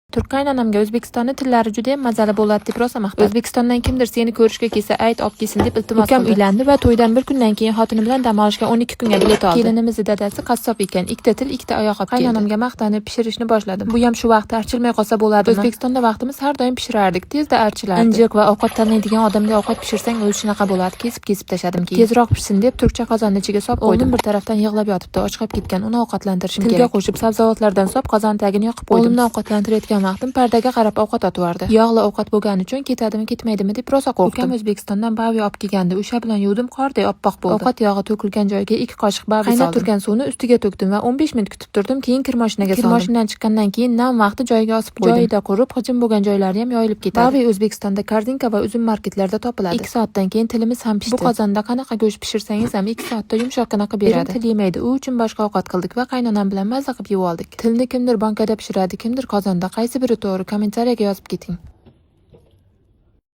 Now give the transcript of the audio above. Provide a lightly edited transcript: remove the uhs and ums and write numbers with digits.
Turk qaynonamga O'zbekistonning tillari juda ham mazali bo'ladi deb rosa maqtadi. O'zbekistondan kimdir seni ko'rishga kelsa, ayt olib kelsin deb iltimos qildi. Ukam uylandi va to'ydan bir kundan keyin xotini bilan dam olishga 12 kunga bilet oldi. Kelinimizning dadasi qassob ekan, ikkita til, ikkita oyoq olib keldi. Qaynonamga maqtanib pishirishni boshladim. Bu ham shu vaqtda archilmay qolsa bo'ladimi? O'zbekistonda vaqtimiz har doim pishirardik, tezda archilardi. Injiq va ovqat tanlaydigan odamga ovqat pishirsang o'zi shunaqa bo'ladi. Kesib tashladim keyin. Tezroq pishsin deb turkcha qozonni ichiga solib qo'ydim. O'g'lim bir tarafdan yig'lab yotibdi, ochqab ketgan. Uni ovqatlantirishim kerak. Tilga qo'shib sabzavotlardan solib qozon tagini yoqib qo'ydim. O'g'limni ovqatlantirayotgan vaqtim pardaga qarab ovqat otvordi. Yog'li ovqat bo'lgani uchun ketadimi, ketmaydimi deb rosa qo'rqdim. Ukam O'zbekistondan bavi olib kelgandi. O'sha bilan yuvdim, qorday oppoq bo'ldi. Ovqat yog'i to'kilgan joyga 2 qoshiq bavi soldim. Qaynab turgan suvni ustiga to'kdim va 15 minut kutib turdim, keyin kir moshinaga soldim. Kir mashinadan chiqqandan keyin nam vaqti joyiga osib qo'ydim. Joyida qurib, hujum bo'lgan joylari ham yoyilib ketadi. Bavi O'zbekistonda Kardinka va uzum marketlarda topiladi. 2 soatdan keyin tilimiz ham pishdi. Bu qozonda qanaqa go'sht pishirsangiz ham 2 soatda yumshoqqina qilib beradi. Til yemaydi. U uchun boshqa ovqat qildik va qaynonam bilan mazza qilib yeb oldik. Tilni kimdir bankada pishiradi, kimdir qozonda. Qaysi biri to'g'ri? Kommentariyaga yozib keting.